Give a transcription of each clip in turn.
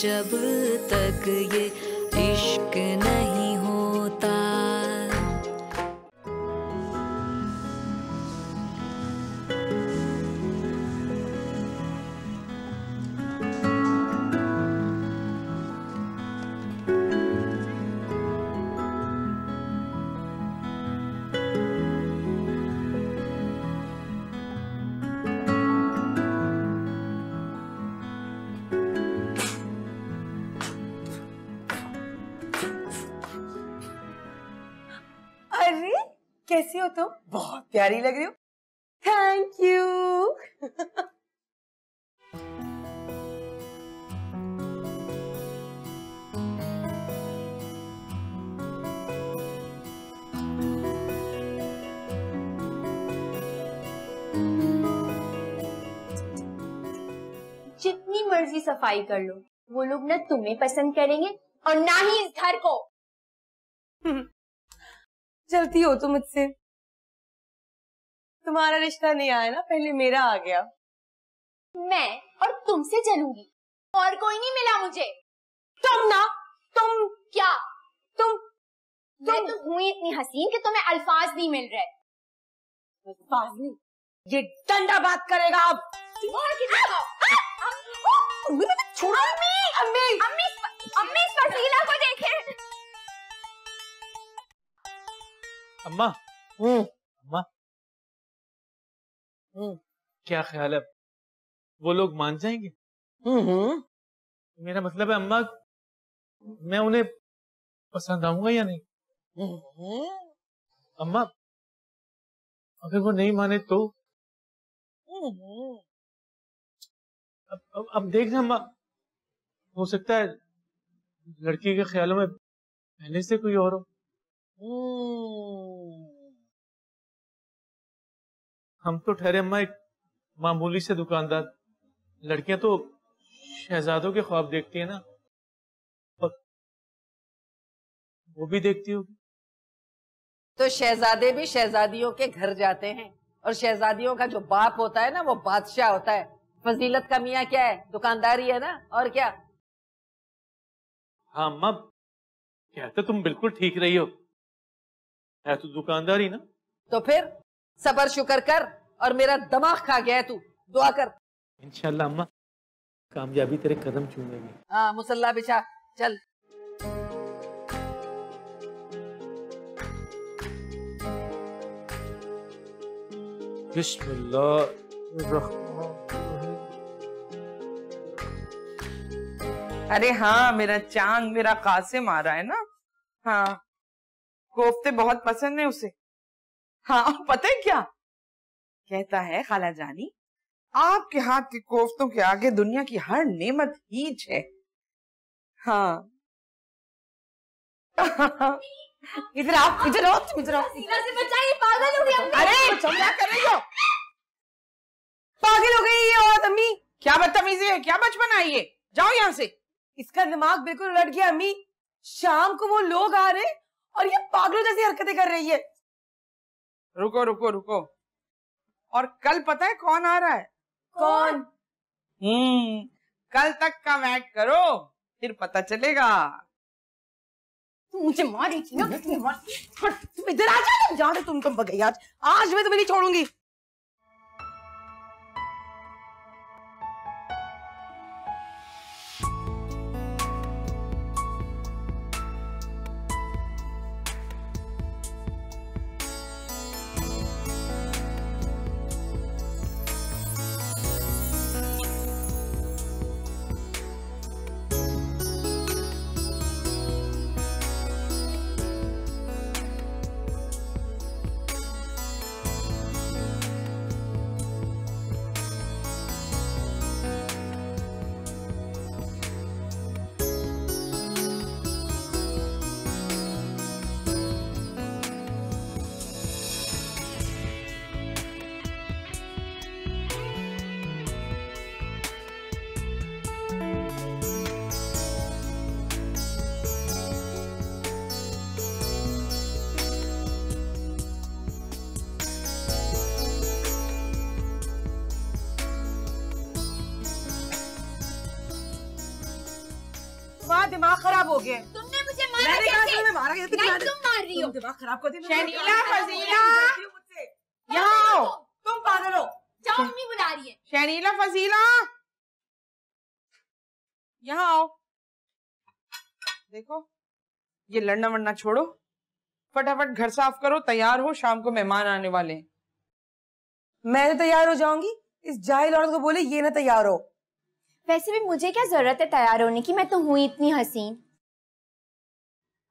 जब तक ये इश्क नहीं होता। कैसी हो तुम? बहुत प्यारी लग रही हो। Thank you. जितनी मर्जी सफाई कर लो, वो लोग ना तुम्हें पसंद करेंगे और ना ही इस घर को। जलती हो तुम मुझसे। तुम्हारा रिश्ता नहीं आया ना, पहले मेरा आ गया। मैं और तुमसे जलूंगी, और कोई नहीं मिला मुझे। तुम ना, तुम क्या? तुम मैं तो हुई इतनी हसीन कि तुम्हें अल्फाज नहीं मिल रहे। अल्फाज नहीं, ये डंडा बात करेगा अब। छोड़ो अम्मी, अम्मी, अम्मी, अम्मी इस फसीला को देखें। अम्मा, अम्मा, क्या ख्याल है, वो लोग मान जाएंगे? मेरा मतलब है अम्मा, मैं उन्हें पसंद आऊंगा या नहीं? अम्मा, अगर वो नहीं माने तो? अब देखना अम्मा, हो सकता है लड़की के ख्यालों में पहले से कोई और हो। हम तो ठहरे अम्मा एक मामूली से दुकानदार, लड़कियां तो शहजादों के ख्वाब देखती है ना, और वो भी देखती होगी। तो शहजादे भी शहजादियों के घर जाते हैं, और शहजादियों का जो बाप होता है ना, वो बादशाह होता है। फजीलत का मियाँ क्या है? दुकानदारी है ना, और क्या। हाँ अम्मा, कहते तुम बिल्कुल ठीक रही हो, है तो दुकानदारी ना। तो फिर सबर शुक्र कर, और मेरा दिमाग खा गया है तू, दुआ कर। इंशाल्लाह अम्मा, कामयाबी तेरे कदम चूमेगी। हाँ, मुसल्ला बिछा, चल। बिस्मिल्लाह। अरे हाँ, मेरा चांद, मेरा कासिम आ रहा है ना। हाँ, कोफ्ते बहुत पसंद है उसे। हाँ, पता है क्या कहता है खाला जानी, आपके हाथ के कोफ्तों के आगे दुनिया की हर नेमत हीच है। हाँ। इधर आओ, इधर आओ, इधर आओ। फसीला से बचाइए, पागल हो गई अम्मी। अरे क्या कर रही हो? पागल हो गई ये औरत अम्मी। क्या बदतमीजी है, क्या बचपन है ये? जाओ यहाँ से। इसका दिमाग बिल्कुल उलट गया अम्मी। शाम को वो लोग आ रहे और ये पागलों जैसी हरकतें कर रही है। रुको रुको रुको, और कल पता है कौन आ रहा है? कौन? कल तक का वेट करो, फिर पता चलेगा। तू मुझे मारी थी ना, तुम इधर आ जाओ। जाओ तुम बगई आज मैं तुम्हें नहीं छोड़ूंगी। तुम्हारा दिमाग खराब हो गया। तुमने मुझे मारा मैंने कहा कैसे? तुम्हें मारा कैसे? नहीं, तुम मार रही हो। तुम दिमाग खराब कर दिया। शनीला, फजीला, मुझसे। यहाँ आओ। तुम पागल हो। जाओ, मम्मी बुला रही है। शनीला, फजीला, यहाँ आओ। देखो, ये लड़ना वड़ना छोड़ो, फटाफट घर साफ करो, तैयार हो, शाम को मेहमान आने वाले हैं। मैं तो तैयार हो जाऊंगी, इस जाहिल औरत को बोले ये ना तैयार हो। वैसे भी मुझे क्या जरूरत है तैयार होने की, मैं तो हुई इतनी हसीन।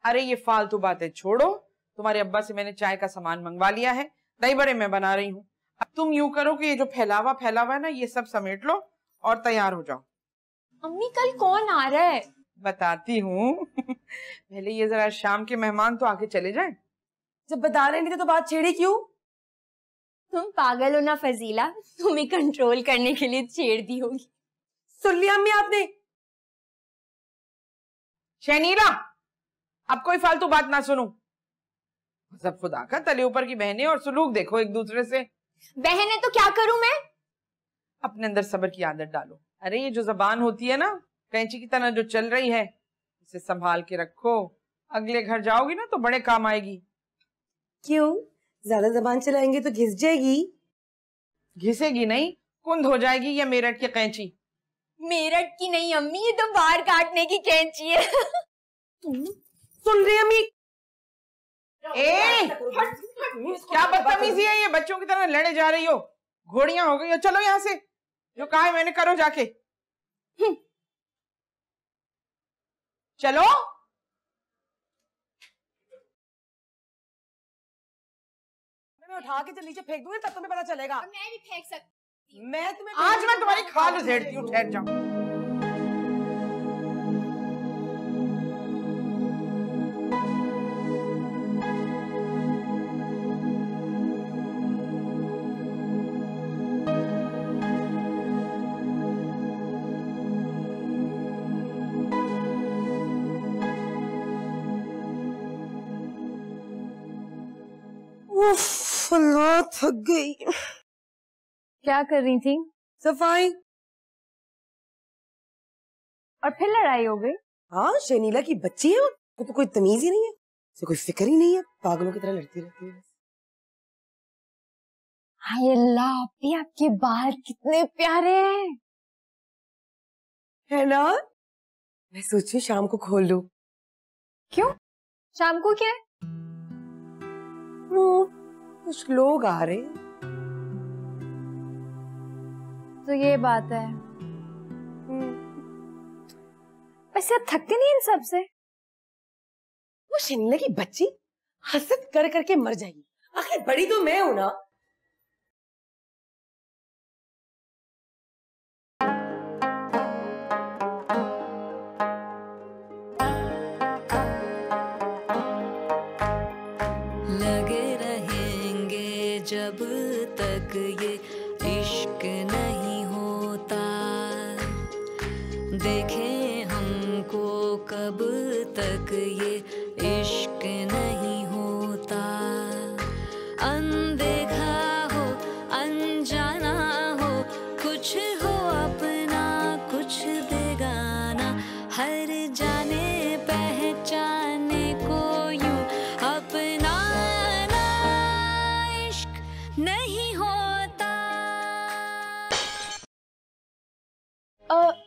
अरे ये फालतू बातें छोड़ो, तुम्हारे अब्बा से मैंने चाय का सामान मंगवा लिया है, दही बड़े मैं बना रही हूँ। अब तुम यूं करो कि ये जो फैलावा है ना, ये सब समेट लो और तैयार हो जाओ। अम्मी कल कौन आ रहा है? बताती हूँ। पहले ये जरा शाम के मेहमान तो आके चले जाएं। जब बता रहे नहीं थे तो बात छेड़ी क्यों? तुम पागल हो ना फजीला, तुम्हें कंट्रोल करने के लिए छेड़ दी होगी। सुन लिया अम्मी आपने? शनीला, अब कोई फालतू बात ना सुनो। सब खुदा का तले ऊपर की बहनें और सुलूक देखो एक दूसरे से। बहन है तो क्या करूं मैं? अपने अंदर सब्र की आदत डालो। अरे ये जो जबान होती है ना, कैंची की तरह जो चल रही है, इसे संभाल के रखो। अगले घर जाओगी ना तो बड़े काम आएगी। क्यों? ज्यादा जबान चलाएंगे तो घिस जाएगी। घिसेगी नहीं, कुंद हो जाएगी ये मेरठ की कैंची। मेरठ की नहीं अम्मी, ये तो बाल काटने की कैंची है। सुन रही अम्मी? क्या बदतमीजी है ये, बच्चों की तरह लड़े जा रही हो, घोड़ियां हो गई हो। चलो यहाँ से, जो कहा है मैंने करो जाके। चलो। मैं उठा के नीचे फेंक दूंगी, तब तुम्हें पता चलेगा। मैं भी फेंक सकती। मैं तुम्हें आज मैं तुम्हारी खाल उधेड़ती हूँ, ठहर जाओ। अल्लाह, थक गई। क्या कर रही थी? सफाई। और फिर लड़ाई हो गई? हाँ, शनीला की बच्ची है, वो तो कोई तमीज ही नहीं है, उसे कोई फिक्र ही नहीं है, पागलों की तरह लड़ती रहती है। हाय अल्लाह, अभी आपके बाल कितने प्यारे हैं। है ना? मैं सोचूं शाम को खोल लूं। क्यों? शाम को क्या है? वो कुछ लोग आ रहे। तो ये बात है। वैसे आप थकते नहीं इन सब से? वो शनीला की बच्ची हसद कर करके मर जाएगी, आखिर बड़ी तो मैं हूं ना। लगे रहेंगे जब तक ये इश्क नहीं होता, देखें हमको कब तक ये इश्क नहीं होता। अनदेखा हो अनजाना हो, कुछ हो अपना कुछ बेगाना, हर जाने पहचाने को यूं अपना इश्क नहीं होता।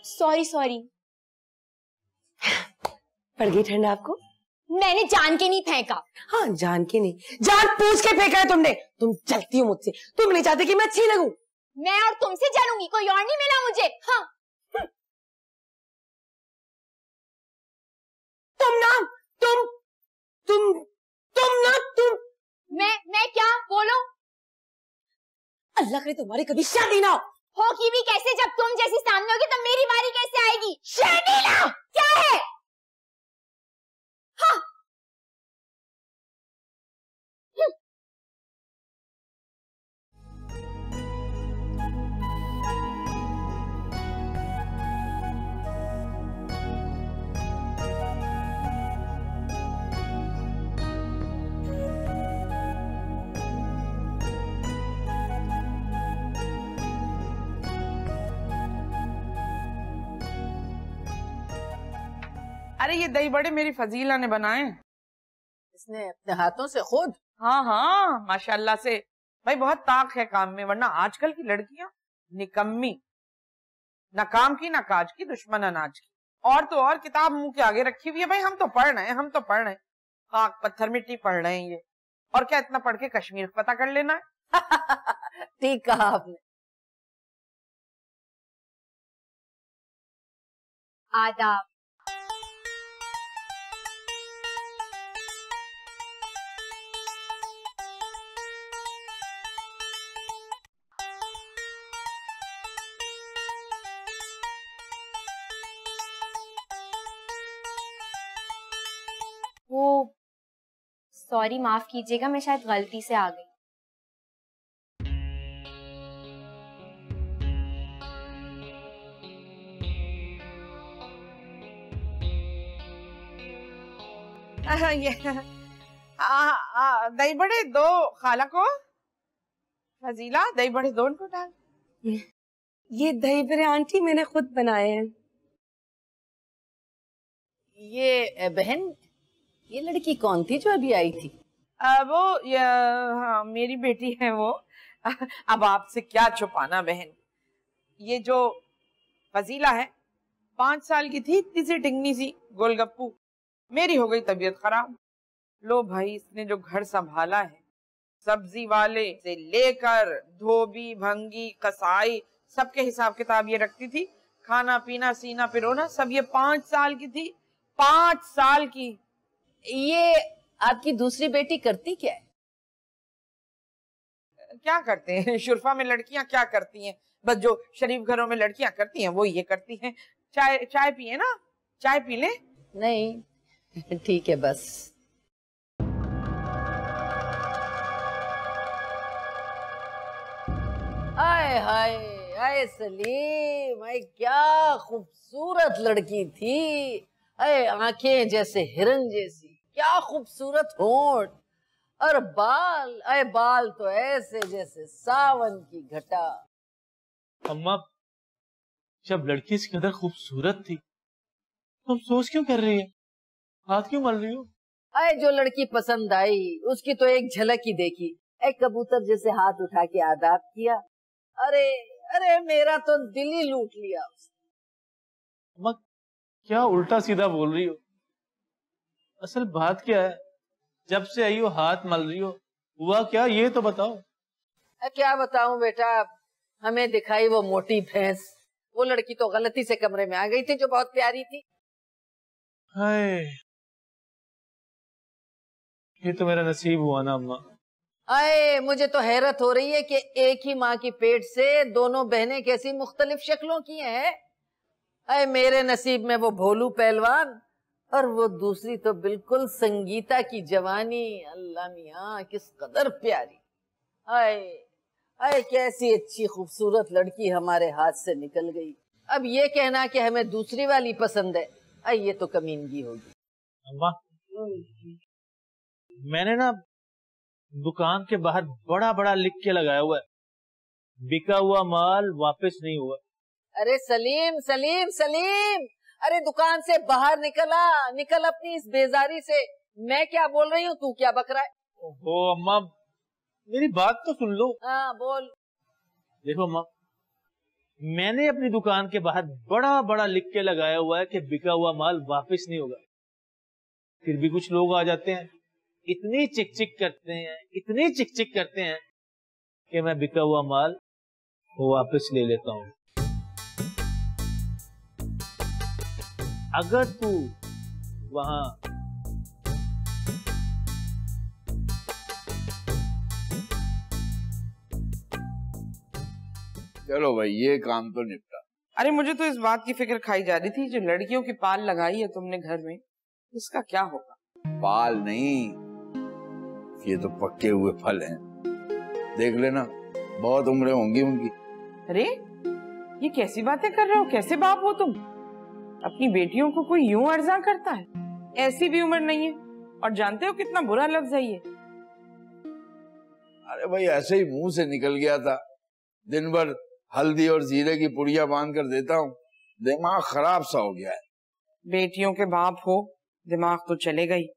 सॉरी सॉरी, पड़ गई ठंड आपको? मैंने जान के नहीं फेंका। हाँ, जान के नहीं, जान पूछ के फेंका है तुमने। तुम जलती हो मुझसे, तुम नहीं चाहते कि मैं अच्छी लगूं। मैं और तुमसे जलूंगी, कोई और नहीं मिला मुझे। हाँ, तुम ना, तुम मैं क्या बोलो? अल्लाह करे तुम्हारी कभी शादी ना हो। होगी भी कैसे, जब तुम जैसी सामने होगी तो मेरी बारी कैसे आएगी? शनीला! क्या है? हाँ। अरे ये दही बड़े मेरी फजीला ने बनाए हैं। इसने अपने हाथों से खुद? हाँ हाँ माशाल्लाह से। भाई बहुत ताक है काम में, वरना आजकल की लड़कियां निकम्मी, ना काम की ना काज की, दुश्मन अनाज की। और तो और किताब मुंह के आगे रखी हुई है। भाई हम तो पढ़ रहे हैं, हम तो पढ़ रहे हैं, खाक पत्थर मिट्टी पढ़ रहे हैं ये। और क्या इतना पढ़ के कश्मीर पता कर लेना है? ठीक कहा आपने। आदाब। वो सॉरी, माफ कीजिएगा, मैं शायद गलती से आ गई। दही बड़े दो खाला को। फजीला दही बड़े दो उनको डाल। ये दही बड़े आंटी मैंने खुद बनाए हैं। ये बहन, ये लड़की कौन थी जो अभी आई थी? वो हाँ, मेरी बेटी है वो। अब आपसे क्या छुपाना बहन। ये जो फजीला है 5 साल की थी, इतनी सी टिंगनी सी गोलगप्पू। मेरी हो गई तबीयत खराब। लो भाई, इसने जो घर संभाला है, सब्जी वाले से लेकर धोबी भंगी कसाई सबके हिसाब किताब ये रखती थी। खाना पीना सीना पिरोना सब ये 5 साल की थी। 5 साल की। ये आपकी दूसरी बेटी करती क्या है? क्या करते हैं शुरफा में लड़कियां क्या करती हैं? बस जो शरीफ घरों में लड़कियां करती हैं वो ये करती हैं। चाय पिए ना, चाय पी ले। नहीं ठीक है बस। आए हाय आए सलीम, आए क्या खूबसूरत लड़की थी। आए आंखें जैसे हिरन जैसी, क्या खूबसूरत होंठ और बाल। आए बाल तो ऐसे जैसे सावन की घटा। अम्मा, जब लड़की इस कदर खूबसूरत थी तुम सोच क्यों कर रही है? हाथ क्यों मल रही हो? आए जो लड़की पसंद आई उसकी तो एक झलक ही देखी, एक कबूतर जैसे हाथ उठा के आदाब किया। अरे अरे मेरा तो दिल ही लूट लिया उसने। अम्मा, क्या उल्टा सीधा बोल रही हो? असल बात क्या है? जब से आई हो हाथ मल रही हो, हुआ क्या ये तो बताओ। क्या बताऊं बेटा, हमें दिखाई वो मोटी भैंस। वो लड़की तो गलती से कमरे में आ गई थी जो बहुत प्यारी थी। हाय, ये तो मेरा नसीब हुआ ना अम्मा। आए मुझे तो हैरत हो रही है कि एक ही माँ की पेट से दोनों बहनें कैसी मुख्तलिफ शक्लों की हैं। अरे मेरे नसीब में वो भोलू पहलवान और वो दूसरी तो बिल्कुल संगीता की जवानी। अल्लाह मियाँ किस कदर प्यारी। आए आए कैसी अच्छी खूबसूरत लड़की हमारे हाथ से निकल गई। अब ये कहना कि हमें दूसरी वाली पसंद है, आए ये तो कमीनगी होगी। अम्मा, मैंने ना दुकान के बाहर बड़ा बड़ा लिख के लगाया हुआ है, बिका हुआ माल वापस नहीं हुआ। अरे सलीम सलीम सलीम, अरे दुकान से बाहर निकल अपनी इस बेजारी से। मैं क्या बोल रही हूँ, तू क्या बक रहा है? ओहो अम्मा, मेरी बात तो सुन लो। हाँ बोल। देखो अम्मा, मैंने अपनी दुकान के बाहर बड़ा बड़ा लिख के लगाया हुआ है कि बिका हुआ माल वापस नहीं होगा। फिर भी कुछ लोग आ जाते हैं, इतनी चिक चिक करते हैं कि मैं बिका हुआ माल वापस ले लेता हूँ। अगर तू वहां चलो भाई, ये काम तो निपटा। अरे मुझे तो इस बात की फिक्र खाई जा रही थी, जो लड़कियों की पाल लगाई है तुमने घर में, इसका क्या होगा? पाल नहीं, ये तो पक्के हुए फल हैं। देख लेना, बहुत उम्रें होंगी उनकी। अरे ये कैसी बातें कर रहे हो? कैसे बाप हो तुम? अपनी बेटियों को कोई यूं अर्जा करता है? ऐसी भी उम्र नहीं है। और जानते हो कितना बुरा लफ्ज है ये। अरे भाई, ऐसे ही मुंह से निकल गया था। दिन भर हल्दी और जीरे की पुड़िया बांध कर देता हूँ, दिमाग खराब सा हो गया है। बेटियों के बाप हो, दिमाग तो चलेगा ही।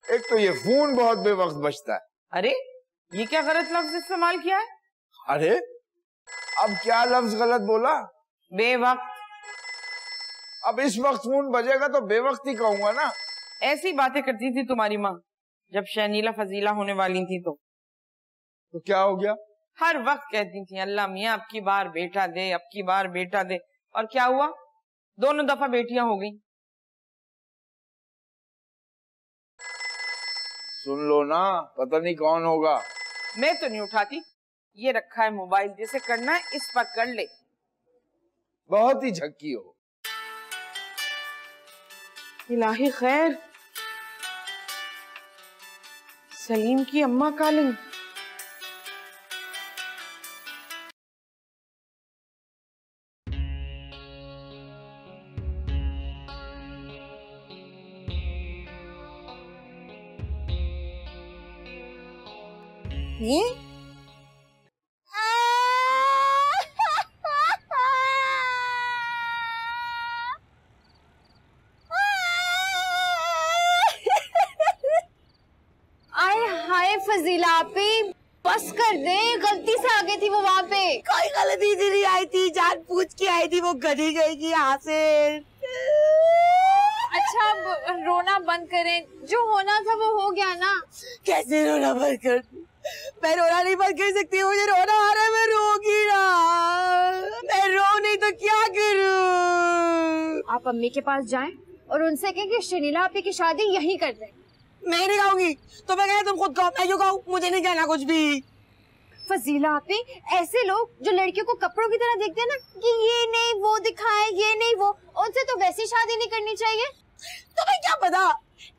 एक तो ये फोन बहुत बेवक्त बजता है। अरे ये क्या गलत लफ्ज इस्तेमाल किया है? अरे अब क्या लफ्ज गलत बोला? बेवक्त। अब इस वक्त फोन बजेगा तो बेवक्त ही कहूंगा ना। ऐसी बातें करती थी तुम्हारी माँ जब शनीला फजीला होने वाली थी तो क्या हो गया? हर वक्त कहती थी अल्लाह मियाँ अब की बार बेटा दे, अब की बार बेटा दे। और क्या हुआ? दोनों दफा बेटियां हो गई। सुन लो ना, पता नहीं कौन होगा। मैं तो नहीं उठाती। ये रखा है मोबाइल, जैसे करना है इस पर कर ले। बहुत ही झक्की हो। इलाही खैर, सलीम की अम्मा कॉलिंग। ये आए हाय फजीला आपी, बस कर दे, गलती से आ गई थी वो वहाँ पे। कोई गलती से नहीं आई थी, जान पूछ के आई थी, वो गधी गई की यहाँ से। अच्छा अब रोना बंद करें, जो होना था वो हो गया ना। कैसे रोना बंद कर दूं? मैं रोना नहीं बंद कर सकती, मुझे रोना आ रहा है, मैं रोगी ना। मैं रो नहीं तो क्या करूं? आप अम्मी के पास जाएं और उनसे कहें कि शनीला आपी की शादी यहीं कर दें। मैं नहीं गाऊंगी तो मैं कह तुम खुद गाओ, मैं क्यों गाऊं? मुझे नहीं कहना कुछ भी। फजीला आपी, ऐसे लोग जो लड़कियों को कपड़ों की तरह देखते हैं ना कि ये नहीं वो दिखाए, ये नहीं वो, उनसे तो वैसी शादी नहीं करनी चाहिए। तुम्हें क्या पता,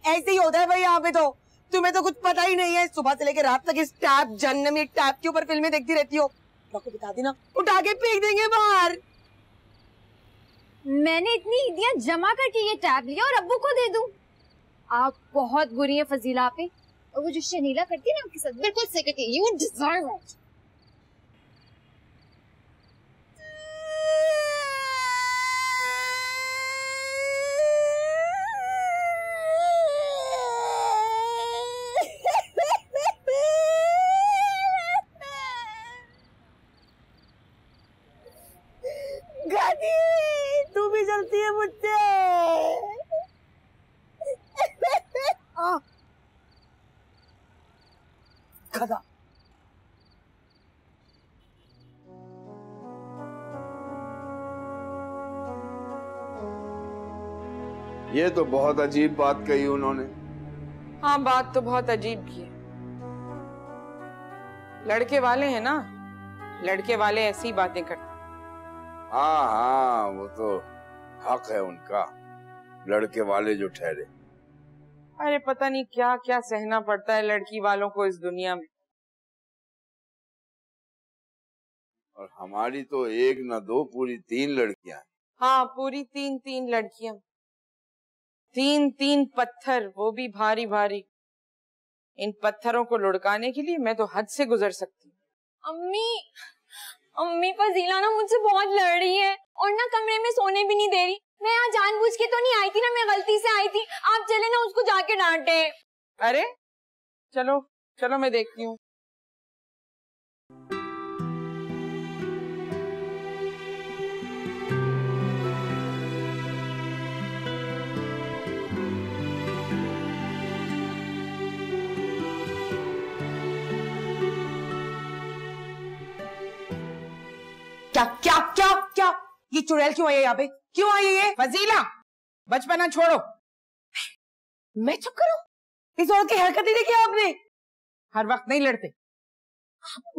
ऐसे ही होता है भाई यहाँ पे। तो तुम्हें तो कुछ पता ही नहीं है, सुबह से लेकर रात तक इस टैप जन्नम एक टैप के ऊपर फिल्में देखती रहती हो। आपको बता देना, उठा के फेंक देंगे बाहर। मैंने इतनी ईदियां जमा करके ये टैब लिया और अब्बू को दे दूं। आप बहुत बुरी है फजीला आपी, और वो जो शनीला करती है ना आपके साथ बिल्कुल सही करती है। You deserve it. गादी, तू भी जलती है मुझसे। गधा। ये तो बहुत अजीब बात कही उन्होंने। हाँ बात तो बहुत अजीब की है। लड़के वाले हैं ना, लड़के वाले ऐसी बातें करते। हाँ हाँ, वो तो हक है उनका, लड़के वाले जो ठहरे। अरे पता नहीं क्या क्या सहना पड़ता है लड़की वालों को इस दुनिया में। और हमारी तो एक न दो पूरी 3 लड़कियां हैं। हाँ पूरी 3 लड़कियां, 3 पत्थर, वो भी भारी भारी। इन पत्थरों को लुढ़काने के लिए मैं तो हद से गुजर सकती हूँ। अम्मी फजीला ना मुझसे बहुत लड़ रही है और ना कमरे में सोने भी नहीं दे रही। मैं यहाँ जानबूझ के तो नहीं आई थी ना, मैं गलती से आई थी। आप चले ना उसको जाके डांटे। अरे चलो चलो मैं देखती हूँ। क्या क्या क्या क्या? ये चुड़ैल क्यों आई है यहाँ पे? क्यों आई है ये? फजीला बचपना छोड़ो। मैं चुप करूं? इस औरत की हरकत ही देखी आपने? हर वक्त नहीं लड़ते।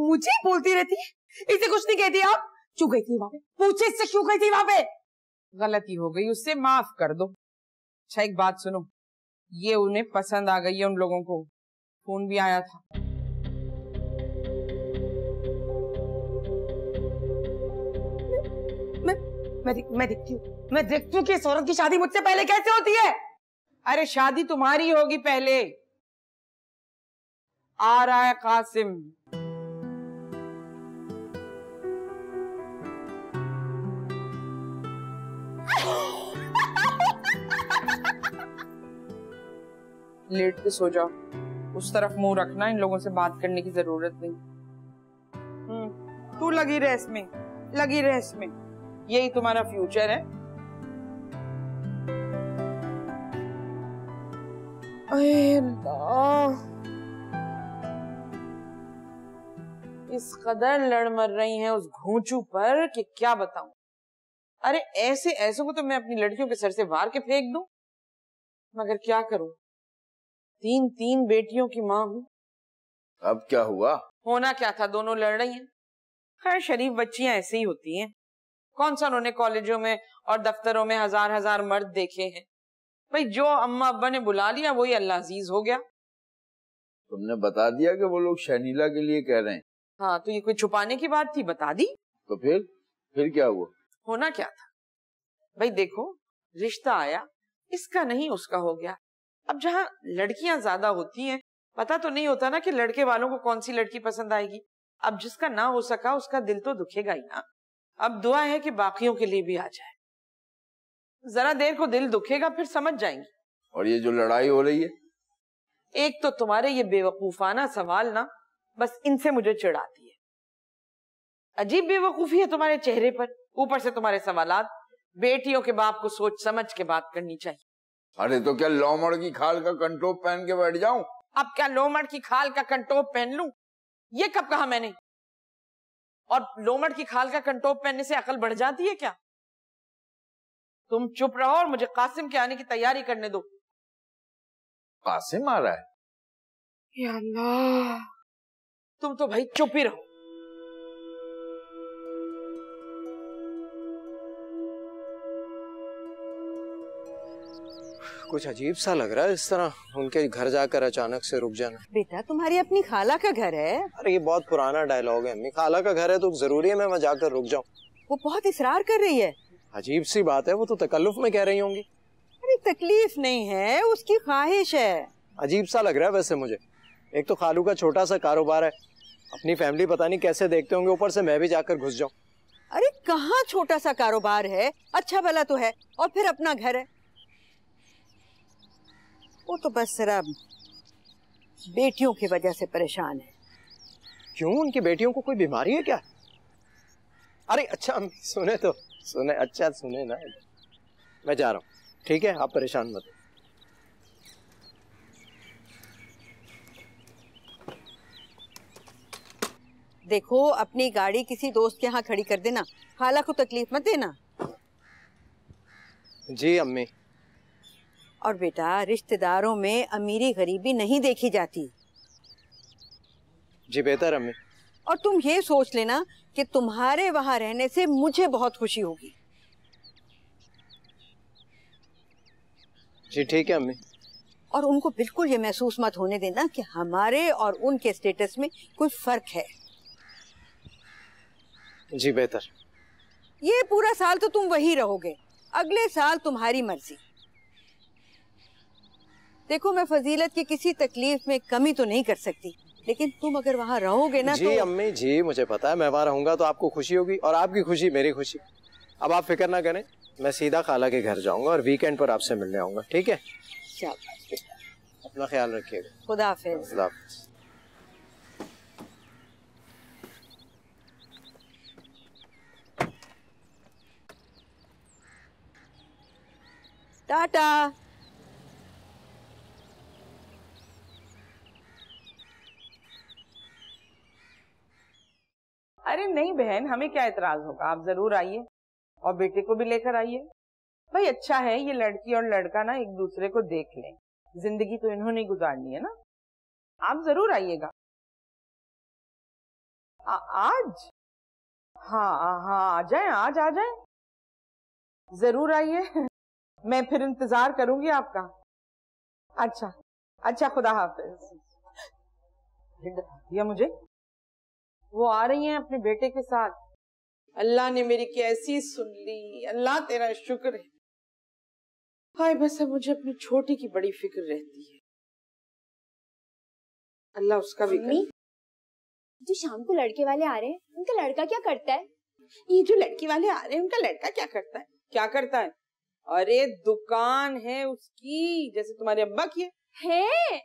मुझे ही बोलती रहती है, इसे कुछ नहीं कहती आप? क्यों गई थी वहां पे? पूछे इससे क्यों गई थी वहां पे? गलती हो गई, उससे माफ कर दो। अच्छा एक बात सुनो, ये उन्हें पसंद आ गई है, उन लोगों को फोन भी आया था। मैं देखती हूँ कि इस औरत की शादी मुझसे पहले कैसे होती है। अरे शादी तुम्हारी होगी पहले। आ रहा है कासिम। लेट के सो जाओ, उस तरफ मुंह रखना, इन लोगों से बात करने की जरूरत नहीं। तू लगी रह इसमें, लगी रह इसमें, यही तुम्हारा फ्यूचर है। इस कदर लड़ मर रही हैं उस घूंचू पर कि क्या बताऊं। अरे ऐसे ऐसों को तो मैं अपनी लड़कियों के सर से वार के फेंक दूं, मगर क्या करूं, 3 बेटियों की माँ हूं। अब क्या हुआ? होना क्या था, दोनों लड़ रही हैं। खैर शरीफ बच्चियां ऐसे ही होती हैं, कौन सा उन्होंने कॉलेजों में और दफ्तरों में हजार हजार मर्द देखे हैं। भाई जो अम्मा अब्बा ने बुला लिया वही अल्लाह अजीज हो गया। तुमने बता दिया कि वो लोग शनीला के लिए कह रहे हैं? हाँ, तो ये कोई छुपाने की बात थी, बता दी। तो फिर क्या हुआ? होना क्या था भाई, देखो रिश्ता आया, इसका नहीं उसका हो गया। अब जहाँ लड़कियां ज्यादा होती हैं, पता तो नहीं होता ना कि लड़के वालों को कौन सी लड़की पसंद आएगी। अब जिसका ना हो सका उसका दिल तो दुखेगा ही ना। अब दुआ है कि बाकियों के लिए भी आ जाए। जरा देर को दिल दुखेगा, फिर समझ जाएंगी। और ये जो लड़ाई हो रही है, एक तो तुम्हारे ये बेवकूफाना सवाल ना, बस इनसे मुझे चिढ़ाती है। अजीब बेवकूफी है तुम्हारे चेहरे पर, ऊपर से तुम्हारे सवालात। बेटियों के बाप को सोच समझ के बात करनी चाहिए। अरे तो क्या लोमड़ की खाल का कंटोप पहन के बैठ जाऊं? अब क्या लोमड़ की खाल का कंटोप पहन लूं? ये कब कहा मैंने? और लोमड़ की खाल का कंटोप पहनने से अकल बढ़ जाती है क्या? तुम चुप रहो और मुझे कासिम के आने की तैयारी करने दो। कासिम आ रहा है? या अल्लाह, तुम तो भाई चुप ही रहो। कुछ अजीब सा लग रहा है इस तरह उनके घर जाकर अचानक से रुक जाना। बेटा तुम्हारी अपनी खाला का घर है। अरे ये बहुत पुराना डायलॉग है अम्मी, खाला का घर है तो जरूरी है मैं वहाँ जाकर रुक जाऊँ? वो बहुत इसरार कर रही है। अजीब सी बात है, वो तो तकल्लुफ में कह रही होंगी। अरे तकलीफ नहीं है, उसकी ख्वाहिश है। अजीब सा लग रहा है वैसे मुझे। एक तो खालू का छोटा सा कारोबार है, अपनी फैमिली पता नहीं कैसे देखते होंगे, ऊपर से मैं भी जाकर घुस जाऊं। अरे कहाँ छोटा सा कारोबार है, अच्छा भला तो है, और फिर अपना घर है। वो तो बस जरा बेटियों की वजह से परेशान है। क्यों, उनकी बेटियों को कोई बीमारी है क्या? अरे अच्छा सुने तो सुने, अच्छा सुने ना, मैं जा रहा हूँ, ठीक है, आप परेशान मत। देखो अपनी गाड़ी किसी दोस्त के यहाँ खड़ी कर देना, खाला को तकलीफ मत देना। जी अम्मी। और बेटा रिश्तेदारों में अमीरी गरीबी नहीं देखी जाती। जी बेहतर अम्मी। और तुम ये सोच लेना कि तुम्हारे वहां रहने से मुझे बहुत खुशी होगी। जी ठीक है अम्मी। और उनको बिल्कुल ये महसूस मत होने देना कि हमारे और उनके स्टेटस में कोई फर्क है। जी बेहतर। ये पूरा साल तो तुम वही रहोगे, अगले साल तुम्हारी मर्जी। देखो मैं फजीलत की किसी तकलीफ में कमी तो नहीं कर सकती, लेकिन तुम अगर वहाँ रहोगे ना जी तो... अम्मी जी मुझे पता है, मैं वहाँ रहूंगा तो आपको खुशी होगी और आपकी खुशी मेरी खुशी। अब आप फिक्र ना करें, मैं सीधा खाला के घर जाऊंगा और वीकेंड पर आपसे मिलने आऊंगा, ठीक है? शाबाश बेटा, अपना ख्याल रखिएगा। खुदा हाफिज। खुदा हाफिज। टाटा। अरे नहीं बहन, हमें क्या एतराज होगा, आप जरूर आइए और बेटे को भी लेकर आइए। भाई अच्छा है ये लड़की और लड़का ना एक दूसरे को देख लें, जिंदगी तो इन्होंने ही गुजारनी है ना। आप जरूर आइएगा। आज? हाँ हाँ आ जाए, आज आ जाए, जरूर आइए। मैं फिर इंतजार करूंगी आपका। अच्छा अच्छा, खुदा हाफिज। दिया मुझे, वो आ रही हैं अपने बेटे के साथ। अल्लाह ने मेरी कैसी सुन ली, अल्लाह तेरा शुक्र है। हाय बस अब मुझे अपनी छोटी की बड़ी फिक्र रहती है, अल्लाह उसका भी करे। जो शाम को लड़के वाले आ रहे हैं, उनका लड़का क्या करता है? ये जो लड़की वाले आ रहे हैं उनका लड़का क्या करता है? क्या करता है? अरे दुकान है उसकी, जैसे तुम्हारे अब्बा की है, है।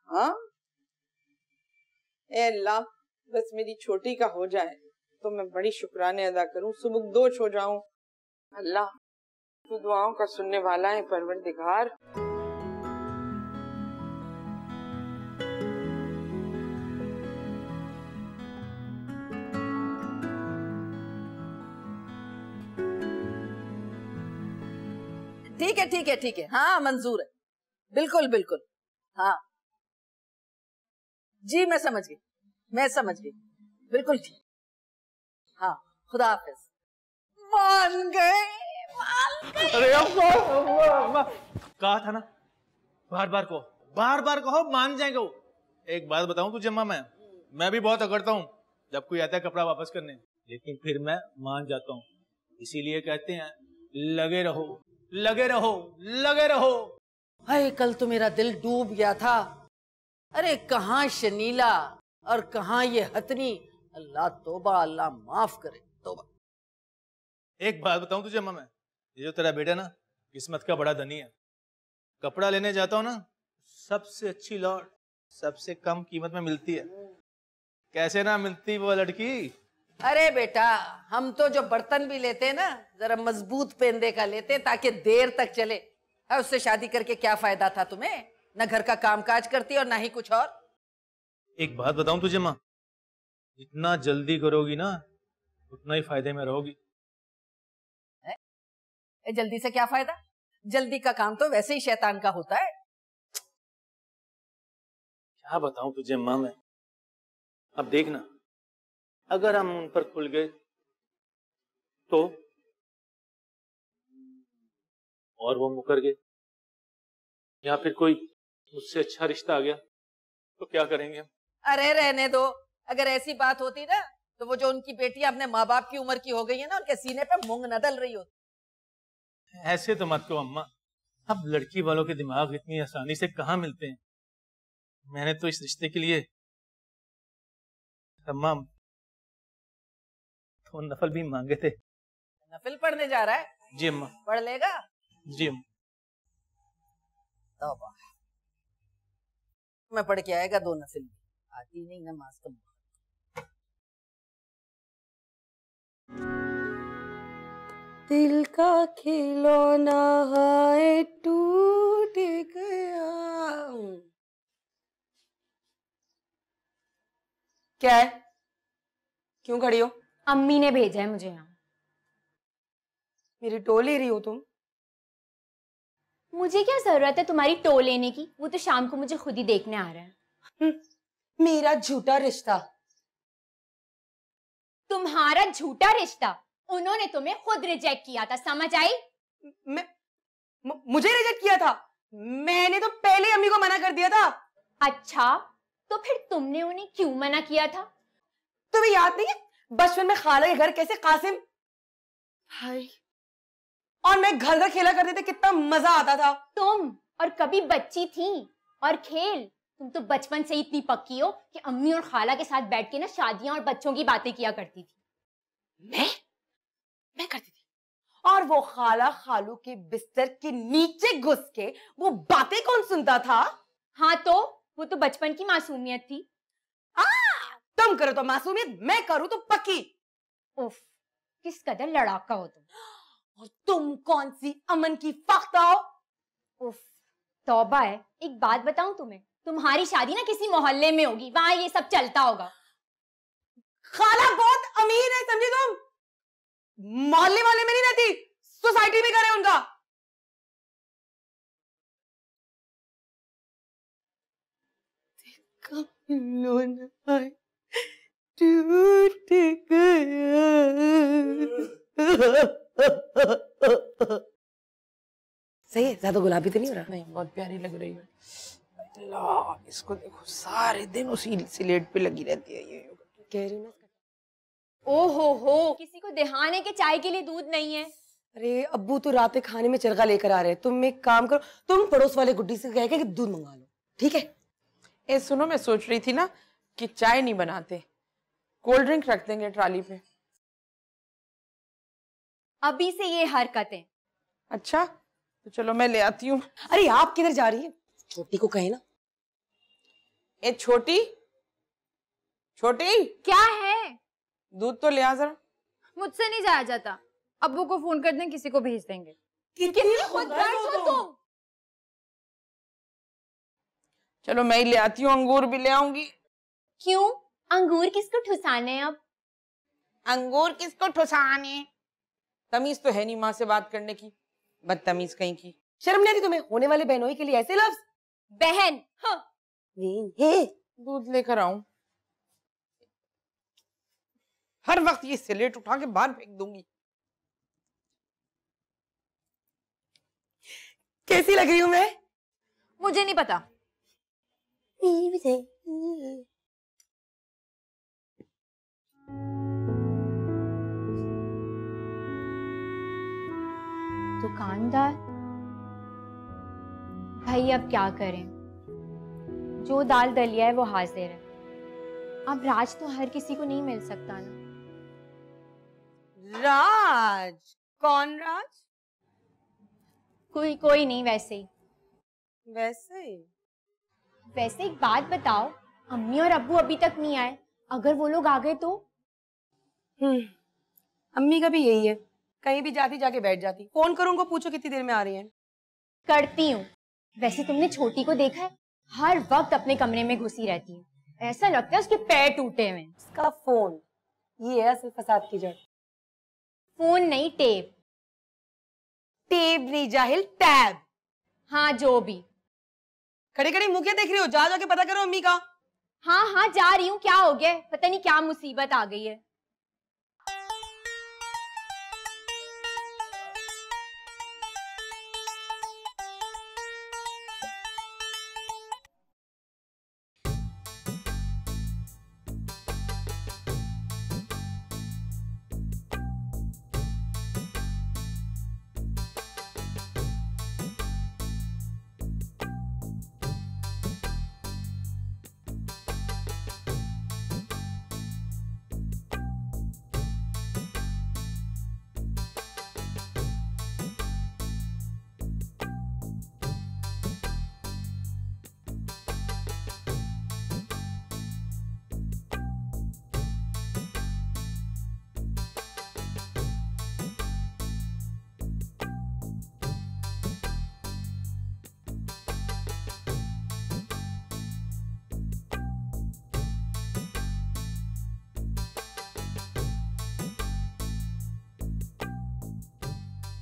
हाँ, ए अल्लाह, बस मेरी छोटी का हो जाए तो मैं बड़ी शुक्राने अदा करूं, सुबुकदोश हो जाऊं। अल्लाह तू दुआओं का सुनने वाला है परवरदिगार। ठीक है ठीक है ठीक है, हाँ मंजूर है, बिल्कुल बिल्कुल, हाँ जी मैं समझ गई, बिल्कुल ठीक। हाँ खुदा हाफिज। मान गए। अरे अम्मा कहा था ना, बार बार कहो मान जाएंगे वो। एक बात बताऊं तुझे अम्मा, मैं भी बहुत अकड़ता हूँ जब कोई आता है कपड़ा वापस करने, लेकिन फिर मैं मान जाता हूँ। इसीलिए कहते हैं लगे रहो लगे रहो लगे रहो। हाय कल तो मेरा दिल डूब गया था। अरे कहाँ शनीला और कहाँ ये हथनी। अल्लाह तौबा, अल्लाह माफ करे, तौबा। एक बात बताऊं तुझे अम्मा, ये जो तेरा बेटा ना किस्मत का बड़ा धनी है। कपड़ा लेने जाता हूँ ना, सबसे अच्छी लौट सबसे कम कीमत में मिलती है। कैसे ना मिलती वो लड़की। अरे बेटा हम तो जो बर्तन भी लेते हैं ना, जरा मजबूत पेंदे का लेते हैं ताकि देर तक चले। उससे शादी करके क्या फायदा था तुम्हें, न घर का कामकाज करती और ना ही कुछ और। एक बात बताऊं तुझे माँ, जितना जल्दी करोगी ना उतना ही फायदे में रहोगी। जल्दी से क्या फायदा, जल्दी का काम तो वैसे ही शैतान का होता है। क्या बताऊं तुझे माँ मैं, अब देखना अगर हम उन पर खुल गए तो, और वो मुकर गए, या फिर कोई मुझसे अच्छा रिश्ता आ गया तो क्या करेंगे हम? अरे रहने दो, अगर ऐसी बात होती ना तो वो जो उनकी बेटियां अपने माँ बाप की उम्र की हो गई है ना, उनके सीने पे मूंग न डल रही होती। ऐसे तो मत कहो अम्मा, अब लड़की वालों के दिमाग इतनी आसानी से कहाँ मिलते हैं। मैंने तो इस रिश्ते के लिए अम्मा तो नफल भी मांगे थे। नफल पढ़ने जा रहा है? जी अम्मा। पढ़ लेगा? जी अम्मा। तौबा, मैं पढ़ के आएगा 2 नफल, आती नहीं नमाज का। दिल का खिलौना है टूट गया। क्या है, क्यों खड़ी हो? अम्मी ने भेजा है मुझे यहाँ। मेरी टो ले रही हो तुम? मुझे क्या जरूरत है तुम्हारी टो लेने की, वो तो शाम को मुझे खुद ही देखने आ रहा है। मेरा झूठा रिश्ता। तुम्हारा झूठा रिश्ता? उन्होंने तुम्हें खुद रिजेक्ट किया था, समझ आई? मुझे रिजेक्ट किया था? मैंने तो पहले अम्मी को मना कर दिया था। अच्छा, तो फिर तुमने उन्हें क्यों मना किया था? तुम्हें याद नहीं है बचपन में खाला के घर कैसे कासिम भाई और मैं घर घर खेला करते थे, कितना मजा आता था। तुम और कभी बच्ची थी और खेल, तुम तो बचपन से ही इतनी पक्की हो कि अम्मी और खाला के साथ बैठ के ना शादियां और बच्चों की बातें किया करती थी। मैं करती थी, और वो खाला खालू के बिस्तर के नीचे घुस के वो बातें कौन सुनता था? हाँ तो वो तो बचपन की मासूमियत थी। तुम करो तो मासूमियत, मैं करूं तो पक्की। उफ, किस कदर लड़ाका हो तुम। और तुम कौन सी अमन की फख्ता हो? उफ, तौबा है। एक बात बताऊं तुम्हें, तुम्हारी शादी ना किसी मोहल्ले में होगी, वहां ये सब चलता होगा। खाला बहुत अमीर है, समझे तुम? मोहल्ले वाले में नहीं रहती, सोसाइटी में घर है उनका। टूट गया। सही है, ज्यादा गुलाबी तो नहीं हो रहा? नहीं, बहुत प्यारी लग रही है। अल्लाह, इसको देखो सारे दिन उसी सिलेट पे लगी रहती है ये। कह रही हूँ ओहो, किसी को दिहाने के चाय के लिए दूध नहीं है। अरे अब्बू तो रात में खाने में चरखा लेकर आ रहे हैं। तुम एक काम करो, तुम पड़ोस वाले गुड्डी से कह के कि दूध मंगा लो, ठीक है? ए सुनो, मैं सोच रही थी ना कि चाय नहीं बनाते, कोल्ड ड्रिंक रख देंगे ट्रॉली पे। अभी से ये हरकतें। अच्छा तो चलो मैं ले आती हूँ। अरे आप किधर जा रही है? छोटी को कहे ना। ए छोटी, छोटी क्या है? दूध तो ले आ जरा। मुझसे नहीं जाया जाता, अब्बू को फोन कर दें, किसी को भेज देंगे। कितनी खुदगर्ज हो तुम। चलो मैं ही ले आती हूँ, अंगूर भी ले आऊंगी। क्यों? अंगूर किसको ठुसाने हैं अब? अंगूर किसको ठुसाने? तमीज तो है नहीं माँ से बात करने की, बदतमीज कहीं की। शर्म नहीं आती तुम्हें? होने वाले बहनोई के लिए ऐसे लफ्ज? बहन। हाँ। हे दूध लेकर आऊं? हर वक्त ये स्लेट उठा के बाहर फेंक दूंगी। कैसी लग रही हूं मैं? मुझे नहीं पता। दुकानदार भाई, अब क्या करें? जो दाल दलिया है वो हाजिर है। अब राज तो हर किसी को नहीं मिल सकता ना। राज? कौन राज? कोई नहीं, वैसे ही। वैसे एक बात बताओ, अम्मी और अब्बू अभी तक नहीं आए, अगर वो लोग आ गए तो? अम्मी का भी यही है, कहीं भी जाती जाके बैठ जाती। फोन करूँ उनको, पूछो कितनी देर में आ रही हैं। करती हूँ। वैसे तुमने छोटी को देखा है? हर वक्त अपने कमरे में घुसी रहती है, ऐसा लगता है उसके पैर टूटे हुए। उसका फोन, ये है असल फसाद की जड़। फोन नहीं, टेप। टेप नहीं जाहिल, टैब। हाँ, जो भी। खड़े खड़े मुंह क्या देख रही हो? जाके पता करो अम्मी का। हाँ जा रही हूँ। क्या हो गया? पता नहीं क्या मुसीबत आ गई है।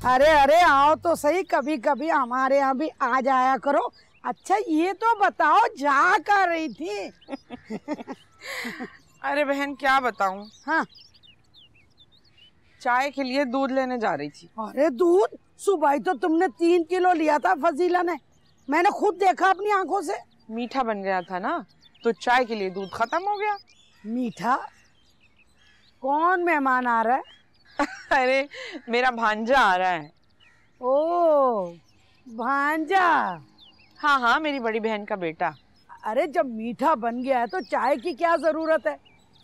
अरे आओ तो सही, कभी कभी हमारे यहाँ भी आ जाया करो। अच्छा ये तो बताओ, जा कर रही थी? अरे बहन क्या बताऊं। हाँ, चाय के लिए दूध लेने जा रही थी। अरे दूध? सुबह तो तुमने 3 किलो लिया था फजीला ने, मैंने खुद देखा अपनी आंखों से। मीठा बन गया था ना, तो चाय के लिए दूध खत्म हो गया। मीठा? कौन मेहमान आ रहा है? अरे मेरा भांजा आ रहा है। ओ भांजा? हाँ, मेरी बड़ी बहन का बेटा। अरे जब मीठा बन गया है तो चाय की क्या जरूरत है?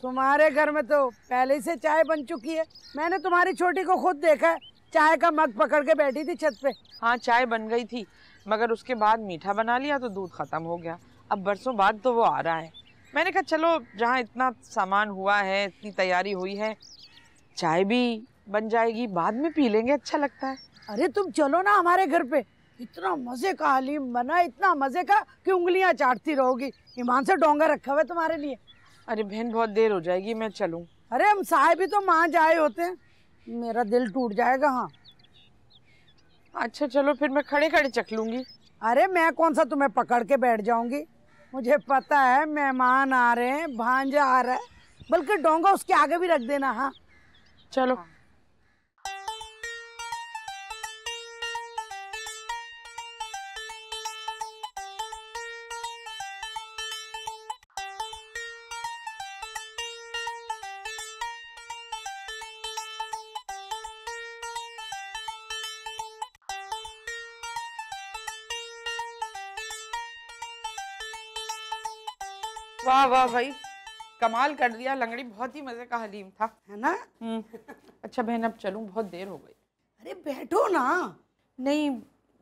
तुम्हारे घर में तो पहले से चाय बन चुकी है। मैंने तुम्हारी छोटी को खुद देखा है, चाय का मग पकड़ के बैठी थी छत पे। हाँ चाय बन गई थी, मगर उसके बाद मीठा बना लिया तो दूध खत्म हो गया। अब बरसों बाद तो वो आ रहा है। मैंने कहा चलो जहाँ इतना सामान हुआ है, इतनी तैयारी हुई है, चाय भी बन जाएगी, बाद में पी लेंगे, अच्छा लगता है। अरे तुम चलो ना हमारे घर पे, इतना मजे का हलीम बना, इतना मजे का कि उंगलियां चाटती रहोगी। ईमान से डोंगा रखा हुआ है तुम्हारे लिए। अरे बहन बहुत देर हो जाएगी, मैं चलूं? अरे हम साहब भी तो माँ जाए होते हैं, मेरा दिल टूट जाएगा। हाँ अच्छा चलो फिर मैं खड़े खड़े चख लूंगी। अरे मैं कौन सा तुम्हें पकड़ के बैठ जाऊंगी, मुझे पता है मेहमान आ रहे हैं, भांजा आ रहा है, बल्कि डोंगा उसके आगे भी रख देना। हाँ चलो। वाह वाह भाई, कमाल कर दिया लंगड़ी, बहुत ही मजे का हलीम था, है ना? अच्छा बहन अब चलूं, बहुत देर हो गई। अरे बैठो ना। नहीं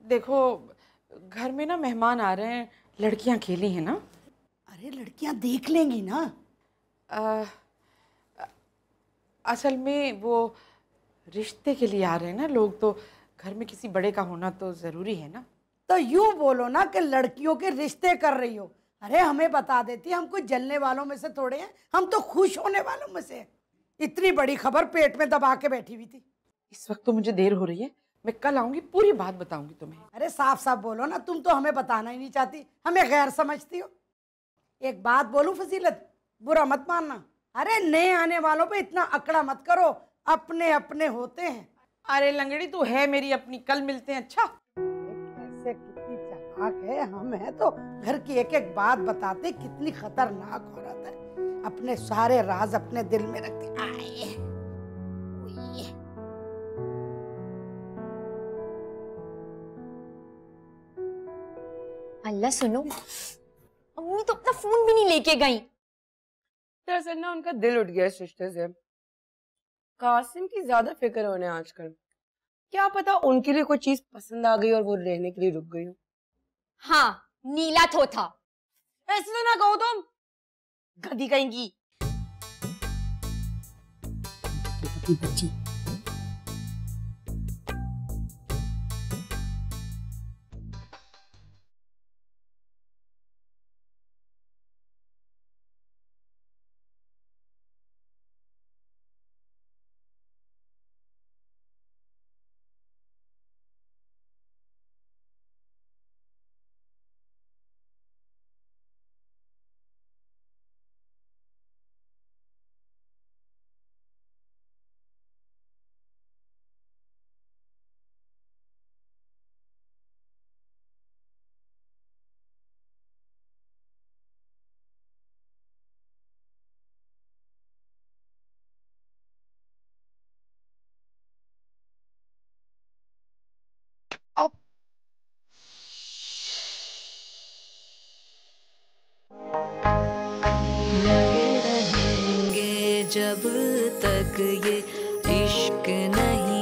देखो घर में ना मेहमान आ रहे हैं, लड़कियां खेली हैं ना। अरे लड़कियां देख लेंगी ना। असल में वो रिश्ते के लिए आ रहे हैं ना लोग, तो घर में किसी बड़े का होना तो जरूरी है ना। तो यूं बोलो ना कि लड़कियों के रिश्ते कर रही हो। अरे हमें बता देती, हम कुछ जलने वालों में से थोड़े हैं, हम तो खुश होने वालों में से। इतनी बड़ी खबर पेट में दबा के बैठी हुई थी। इस वक्त तो मुझे देर हो रही है, मैं कल आऊंगी, पूरी बात बताऊंगी तुम्हें। अरे साफ साफ बोलो ना, तुम तो हमें बताना ही नहीं चाहती, हमें गैर समझती हो। एक बात बोलूं फजीलत, बुरा मत मानना। अरे नए आने वालों पे इतना अकड़ा मत करो, अपने अपने होते हैं। अरे लंगड़ी तू है मेरी अपनी, कल मिलते हैं। अच्छा कैसे कितनी चालाक है, हम हैं तो घर की एक एक बात बताते, कितनी खतरनाक औरत है, अपने सारे राज अपने दिल में रखती। आए अल्लाह सुनो, अम्मी तो अपना फोन भी नहीं लेके गई। दरअसल ना उनका दिल उठ गया इस रिश्ते से। कासिम की ज्यादा फिक्र होने आजकल, क्या पता उनके लिए कोई चीज पसंद आ गई और वो रहने के लिए रुक गई हो। हाँ, नीला थोथा। ऐसे तो ना कहो तुम, गधी कहेंगी। बच्ची रहेंगे जब तक ये इश्क नहीं